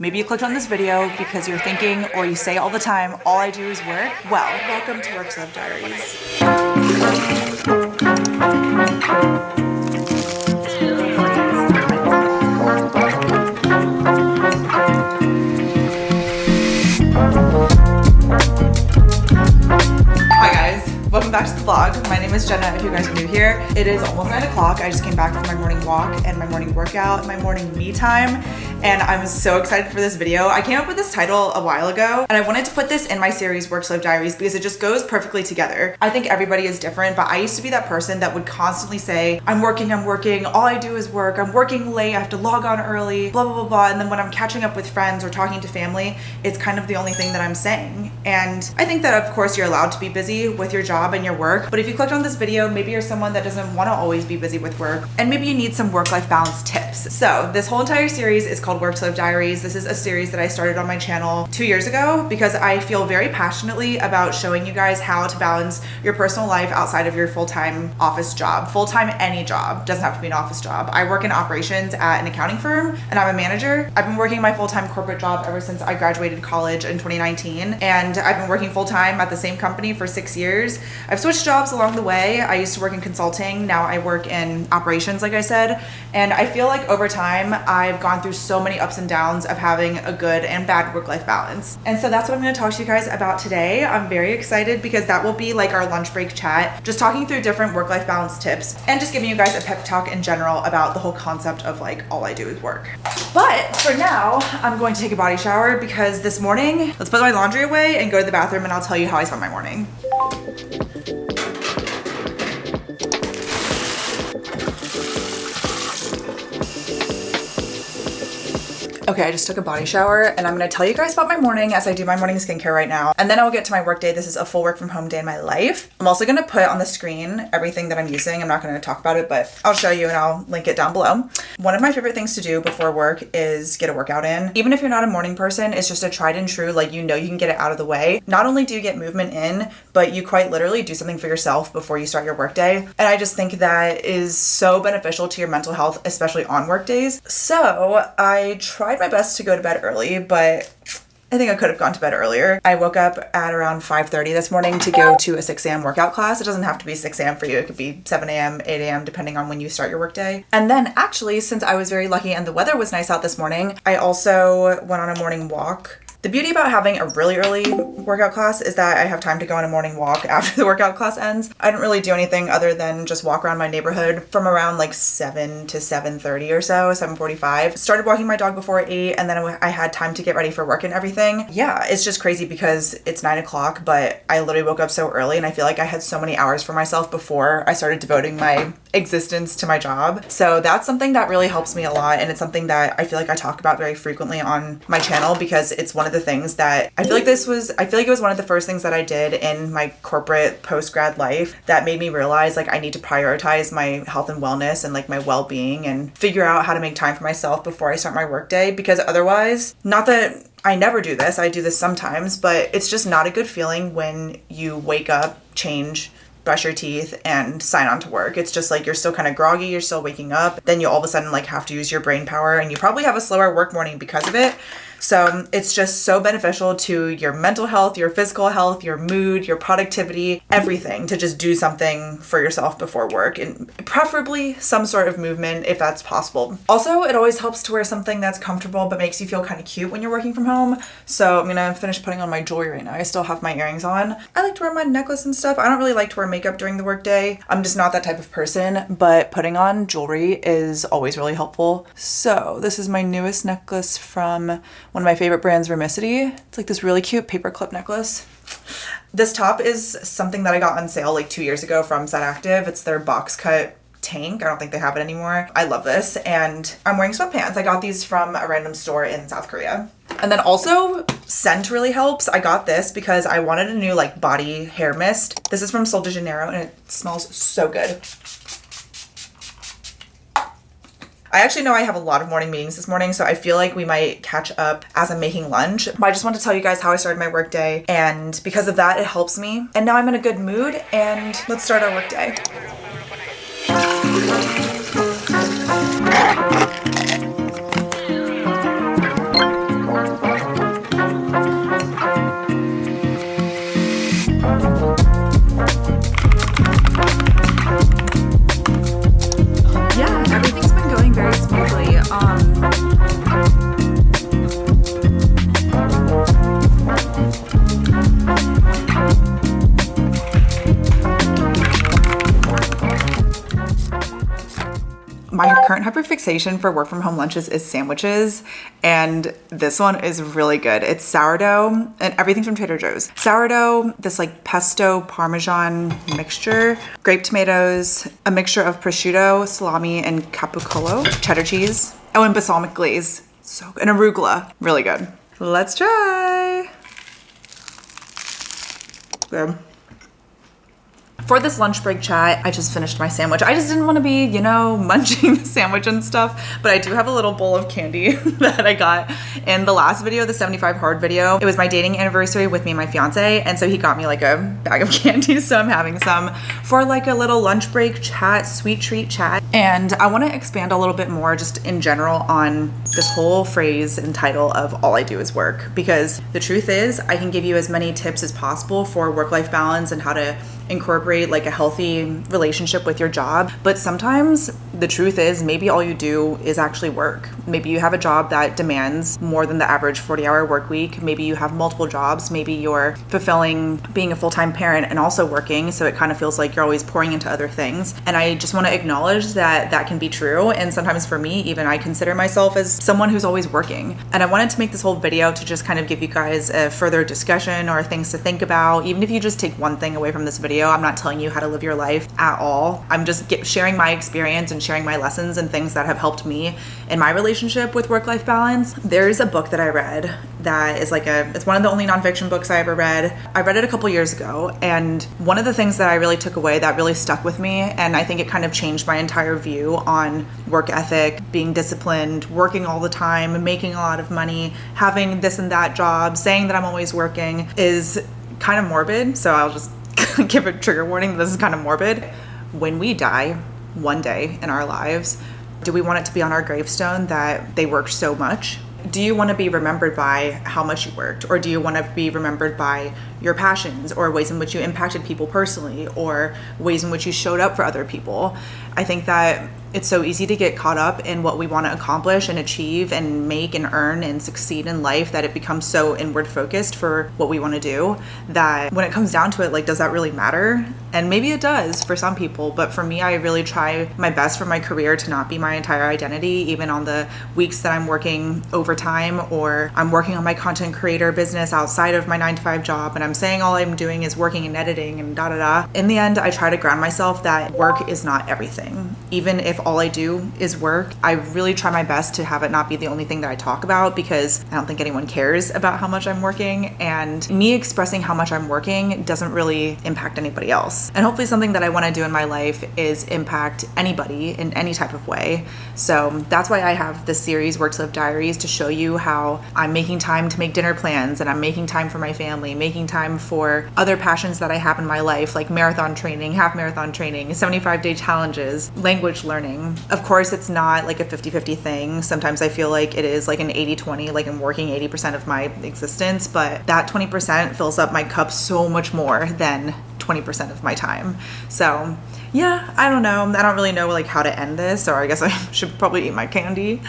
Maybe you clicked on this video because you're thinking, or you say all the time, all I do is work. Well, welcome to Work Life Diaries. Welcome back to the vlog. My name is Jenna, if you guys are new here. It is almost 9 o'clock. I just came back from my morning walk and my morning workout, my morning me time, and I'm so excited for this video. I came up with this title a while ago, and I wanted to put this in my series, Work Life Diaries, because it just goes perfectly together. I think everybody is different, but I used to be that person that would constantly say, I'm working, all I do is work, I'm working late, I have to log on early, blah, blah, blah, blah. And then when I'm catching up with friends or talking to family, it's kind of the only thing that I'm saying. And I think that, of course, you're allowed to be busy with your job and your work, but if you clicked on this video, maybe you're someone that doesn't want to always be busy with work, and maybe you need some work-life balance tips. So this whole entire series is called Work Life Diaries. This is a series that I started on my channel 2 years ago because I feel very passionately about showing you guys how to balance your personal life outside of your full-time office job. Full-time any job, doesn't have to be an office job. I work in operations at an accounting firm and I'm a manager. I've been working my full-time corporate job ever since I graduated college in 2019, and I've been working full-time at the same company for 6 years. I've switched jobs along the way. I used to work in consulting. Now I work in operations, like I said. And I feel like over time, I've gone through so many ups and downs of having a good and bad work-life balance. And so that's what I'm going to talk to you guys about today. I'm very excited because that will be like our lunch break chat, just talking through different work-life balance tips and just giving you guys a pep talk in general about the whole concept of like, all I do is work. But for now, I'm going to take a body shower because this morning, let's put my laundry away and go to the bathroom and I'll tell you how I spent my morning. Okay, I just took a body shower and I'm gonna tell you guys about my morning as I do my morning skincare right now. And then I'll get to my work day. This is a full work from home day in my life. I'm also gonna put on the screen everything that I'm using. I'm not gonna talk about it, but I'll show you and I'll link it down below. One of my favorite things to do before work is get a workout in. Even if you're not a morning person, it's just a tried and true, like you can get it out of the way. Not only do you get movement in, but you quite literally do something for yourself before you start your work day. And I just think that is so beneficial to your mental health, especially on work days. So I tried my best to go to bed early, but I think I could have gone to bed earlier. I woke up at around 5:30 this morning to go to a 6 a.m. workout class. It doesn't have to be 6 a.m. for you. It could be 7 a.m., 8 a.m., depending on when you start your workday. And then actually, since I was very lucky and the weather was nice out this morning, I also went on a morning walk. The beauty about having a really early workout class is that I have time to go on a morning walk after the workout class ends. I didn't really do anything other than just walk around my neighborhood from around like 7 to 7:30 or so, 7:45. Started walking my dog before 8, and then I had time to get ready for work and everything. Yeah, it's just crazy because it's 9 o'clock, but I literally woke up so early and I feel like I had so many hours for myself before I started devoting my existence to my job. So that's something that really helps me a lot, and it's something that I feel like I talk about very frequently on my channel because it's one of the things that I feel like it was one of the first things that I did in my corporate post-grad life that made me realize like I need to prioritize my health and wellness and like my well-being and figure out how to make time for myself before I start my workday, because otherwise, not that I never do this, I do this sometimes, but it's just not a good feeling when you wake up, change, brush your teeth, and sign on to work. It's just like you're still kind of groggy, you're still waking up, then you all of a sudden like have to use your brain power, and you probably have a slower work morning because of it. So it's just so beneficial to your mental health, your physical health, your mood, your productivity, everything, to just do something for yourself before work, and preferably some sort of movement if that's possible. Also, it always helps to wear something that's comfortable but makes you feel kind of cute when you're working from home. So I'm gonna finish putting on my jewelry right now. I still have my earrings on. I like to wear my necklace and stuff. I don't really like to wear makeup during the workday. I'm just not that type of person, but putting on jewelry is always really helpful. So this is my newest necklace from one of my favorite brands, Vermicity. It's like this really cute paperclip necklace. This top is something that I got on sale like 2 years ago from Set Active. It's their box cut tank. I don't think they have it anymore. I love this, and I'm wearing sweatpants. I got these from a random store in South Korea. And then also, scent really helps. I got this because I wanted a new like body hair mist. This is from Sol de Janeiro and it smells so good. I actually know I have a lot of morning meetings this morning, so I feel like we might catch up as I'm making lunch. But I just want to tell you guys how I started my workday, and because of that, it helps me. And now I'm in a good mood, and let's start our workday. fixation for work from home lunches is sandwiches, and this one is really good. It's sourdough and everything's from Trader Joe's. Sourdough, this like pesto parmesan mixture, grape tomatoes, a mixture of prosciutto, salami, and capicola, cheddar cheese. Oh, and balsamic glaze. So good. And arugula. Really good. Let's try. Good. For this lunch break chat, I just finished my sandwich. I just didn't want to be, you know, munching the sandwich and stuff, but I do have a little bowl of candy that I got in the last video, the 75 hard video. It was my dating anniversary with me and my fiance, and so he got me like a bag of candy, so I'm having some for like a little lunch break chat, sweet treat chat. And I want to expand a little bit more just in general on this whole phrase and title of all I do is work, because the truth is I can give you as many tips as possible for work-life balance and how to incorporate like a healthy relationship with your job. But sometimes the truth is maybe all you do is actually work. Maybe you have a job that demands more than the average 40-hour work week. Maybe you have multiple jobs. Maybe you're fulfilling being a full-time parent and also working, so it kind of feels like you're always pouring into other things. And I just want to acknowledge that that can be true. And sometimes for me, even I consider myself as someone who's always working. And I wanted to make this whole video to just kind of give you guys a further discussion or things to think about. Even if you just take one thing away from this video, I'm not telling you how to live your life at all. I'm just sharing my experience and sharing my lessons and things that have helped me in my relationship with work-life balance. There's a book that I read that is like it's one of the only nonfiction books I ever read. I read it a couple years ago, and one of the things that I really took away that really stuck with me, and I think it kind of changed my entire view on work ethic, being disciplined, working all the time, making a lot of money, having this and that job, saying that I'm always working, is kind of morbid. So I'll just give a trigger warning. This is kind of morbid. When we die one day in our lives, do we want it to be on our gravestone that they worked so much? Do you want to be remembered by how much you worked? Or do you want to be remembered by your passions or ways in which you impacted people personally or ways in which you showed up for other people? I think that it's so easy to get caught up in what we want to accomplish and achieve and make and earn and succeed in life that it becomes so inward focused for what we want to do that when it comes down to it, like, does that really matter? And maybe it does for some people, but for me, I really try my best for my career to not be my entire identity, even on the weeks that I'm working overtime or I'm working on my content creator business outside of my 9-to-5 job and I'm saying all I'm doing is working and editing and da-da-da. In the end, I try to ground myself that work is not everything. Even if all I do is work, I really try my best to have it not be the only thing that I talk about, because I don't think anyone cares about how much I'm working, and me expressing how much I'm working doesn't really impact anybody else. And hopefully something that I want to do in my life is impact anybody in any type of way. So that's why I have this series, Work to Live Diaries, to show you how I'm making time to make dinner plans and I'm making time for my family, making time for other passions that I have in my life, like marathon training, half marathon training, 75-day challenges, language learning. Of course, it's not like a 50-50 thing. Sometimes I feel like it is like an 80-20, like I'm working 80% of my existence, but that 20% fills up my cup so much more than 20% of my time. So yeah, I don't know. I don't really know like how to end this, or I guess I should probably eat my candy.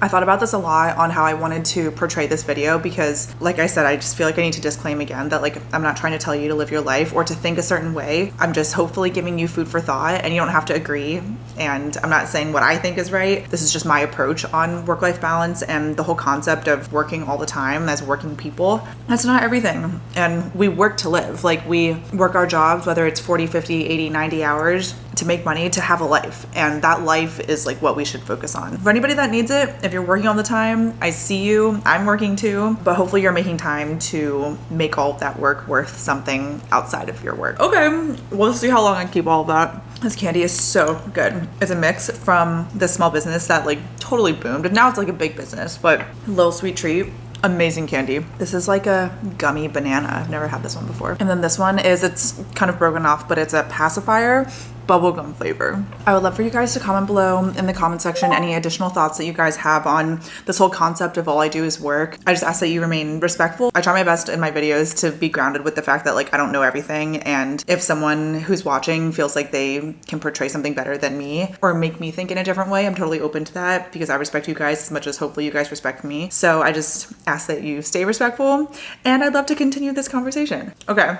I thought about this a lot on how I wanted to portray this video because, like I said, I just feel like I need to disclaim again that like I'm not trying to tell you to live your life or to think a certain way. I'm just hopefully giving you food for thought, and you don't have to agree. And I'm not saying what I think is right. This is just my approach on work-life balance and the whole concept of working all the time as working people. That's not everything. And we work to live. Like we work our jobs, whether it's 40, 50, 80, 90 hours, to make money, to have a life. And that life is like what we should focus on. For anybody that needs it, if you're working all the time, I see you. I'm working too, but hopefully you're making time to make all of that work worth something outside of your work. Okay, we'll see how long I keep all of that. This candy is so good. It's a mix from the small business that like totally boomed, and now it's like a big business, but little sweet treat. Amazing candy. This is like a gummy banana. I've never had this one before. And then this one is, it's kind of broken off, but it's a pacifier bubblegum flavor. I would love for you guys to comment below in the comment section any additional thoughts that you guys have on this whole concept of all I do is work. I just ask that you remain respectful. I try my best in my videos to be grounded with the fact that like I don't know everything, and if someone who's watching feels like they can portray something better than me or make me think in a different way, I'm totally open to that because I respect you guys as much as hopefully you guys respect me. So I just ask that you stay respectful, and I'd love to continue this conversation. Okay.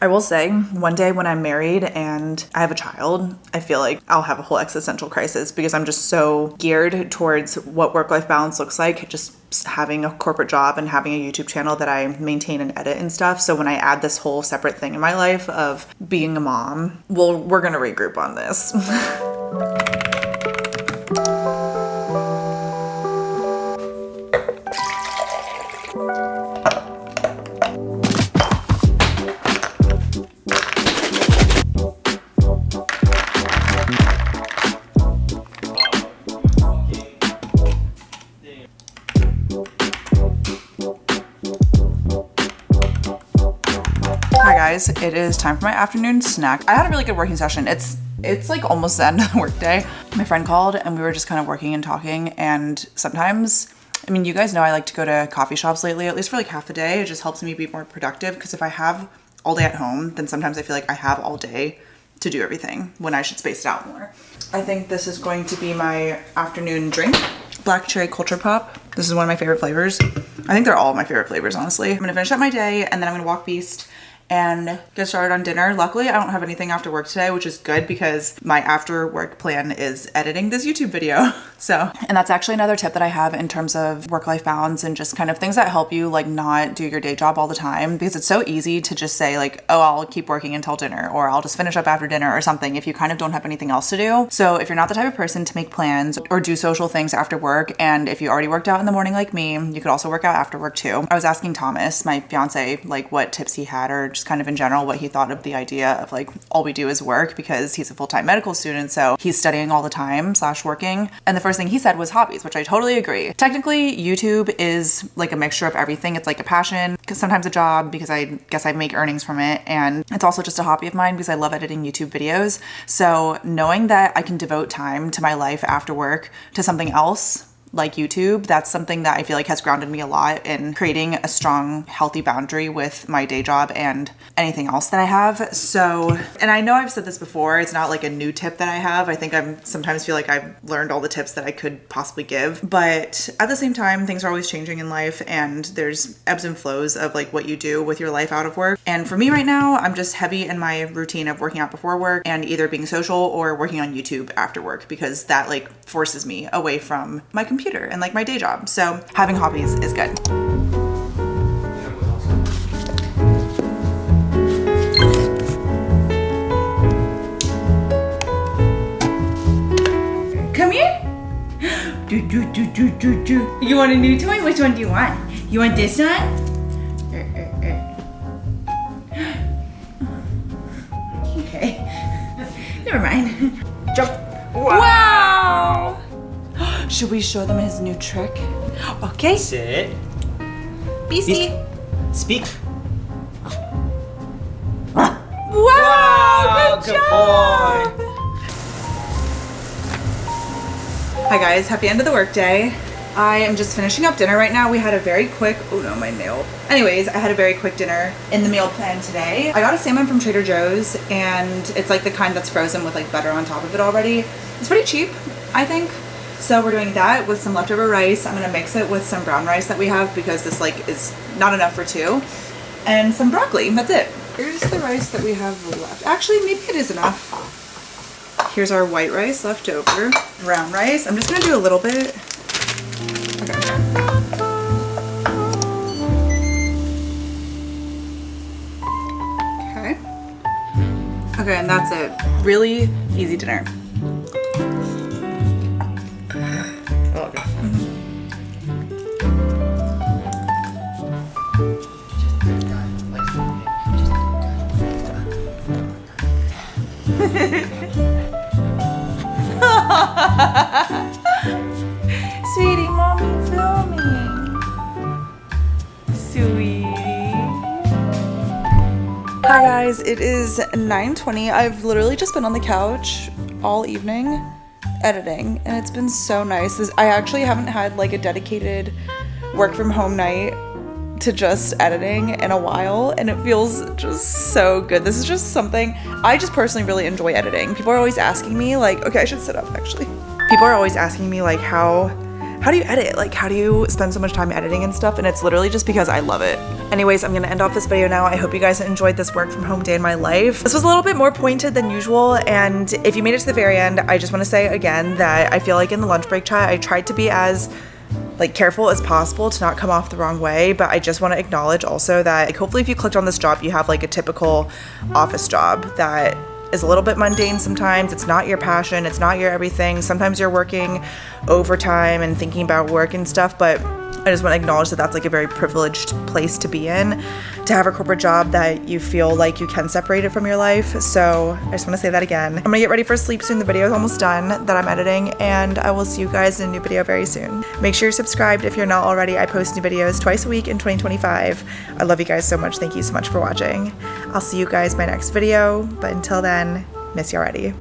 I will say, one day when I'm married and I have a child, I feel like I'll have a whole existential crisis because I'm just so geared towards what work-life balance looks like, just having a corporate job and having a YouTube channel that I maintain and edit and stuff. So when I add this whole separate thing in my life of being a mom, well, we're gonna regroup on this. Hi guys, it is time for my afternoon snack. I had a really good working session. It's like almost the end of the workday. My friend called and we were just kind of working and talking, and sometimes, I mean, you guys know I like to go to coffee shops lately, at least for like half the day. It just helps me be more productive because if I have all day at home, then sometimes I feel like I have all day to do everything when I should space it out more. I think this is going to be my afternoon drink. Black cherry culture pop. This is one of my favorite flavors. I think they're all my favorite flavors, honestly. I'm gonna finish up my day and then I'm gonna walk Beast and get started on dinner. Luckily, I don't have anything after work today, which is good because my after work plan is editing this YouTube video. So, and that's actually another tip that I have in terms of work-life balance and just kind of things that help you like not do your day job all the time, because it's so easy to just say like, oh, I'll keep working until dinner, or I'll just finish up after dinner or something if you kind of don't have anything else to do. So if you're not the type of person to make plans or do social things after work, and if you already worked out in the morning like me, you could also work out after work too. I was asking Thomas, my fiance, like what tips he had or just kind of in general what he thought of the idea of like all we do is work, because he's a full-time medical student, so he's studying all the time / working. And the first thing he said was hobbies, which I totally agree. Technically, YouTube is like a mixture of everything. It's like a passion, because sometimes a job, because I guess I make earnings from it, and it's also just a hobby of mine because I love editing YouTube videos. So knowing that I can devote time to my life after work to something else like YouTube, that's something that I feel like has grounded me a lot in creating a strong, healthy boundary with my day job and anything else that I have. So, and I know I've said this before, it's not like a new tip that I have. I think I'm sometimes feel like I've learned all the tips that I could possibly give, but at the same time, things are always changing in life and there's ebbs and flows of like what you do with your life out of work. And for me right now, I'm just heavy in my routine of working out before work and either being social or working on YouTube after work, because that like forces me away from my computer and like my day job. So having hobbies is good. Come here. Do. You want a new toy? Which one do you want? You want this one? Okay. Never mind. Jump. Wow. Should we show them his new trick? Okay. Sit. Beastie. Speak. Wow, good job. Boy. Hi guys, happy end of the workday. I am just finishing up dinner right now. We had a very quick, oh no, my nail. Anyways, I had a very quick dinner in the meal plan today. I got a salmon from Trader Joe's and it's like the kind that's frozen with like butter on top of it already. It's pretty cheap, I think. So we're doing that with some leftover rice. I'm gonna mix it with some brown rice that we have because this like is not enough for two. And some broccoli, that's it. Here's the rice that we have left. Actually, maybe it is enough. Here's our white rice left over. Brown rice, I'm just gonna do a little bit. Okay. Okay, and that's it. Really easy dinner. Sweetie, mommy filming. Sweetie. Hi guys, it is 9:20. I've literally just been on the couch all evening editing and it's been so nice. I actually haven't had like a dedicated work from home night to just editing in a while and it feels just so good. This is just something I just personally really enjoy editing. People are always asking me like, okay, I should sit up actually. People are always asking me like how how do you edit? Like, how do you spend so much time editing and stuff? And it's literally just because I love it. Anyways, I'm gonna end off this video now. I hope you guys enjoyed this work from home day in my life. This was a little bit more pointed than usual, and if you made it to the very end, I just wanna say again that I feel like in the lunch break chat, I tried to be as like careful as possible to not come off the wrong way, but I just want to acknowledge also that like, hopefully if you clicked on this job, you have like a typical office job that is a little bit mundane sometimes. It's not your passion, it's not your everything. Sometimes you're working overtime and thinking about work and stuff, but I just want to acknowledge that that's like a very privileged place to be in, to have a corporate job that you feel like you can separate it from your life. So I just want to say that again. I'm gonna get ready for sleep soon. The video is almost done that I'm editing, and I will see you guys in a new video very soon. Make sure you're subscribed if you're not already. I post new videos twice a week in 2025. I love you guys so much. Thank you so much for watching. I'll see you guys in my next video, but until then, miss you already.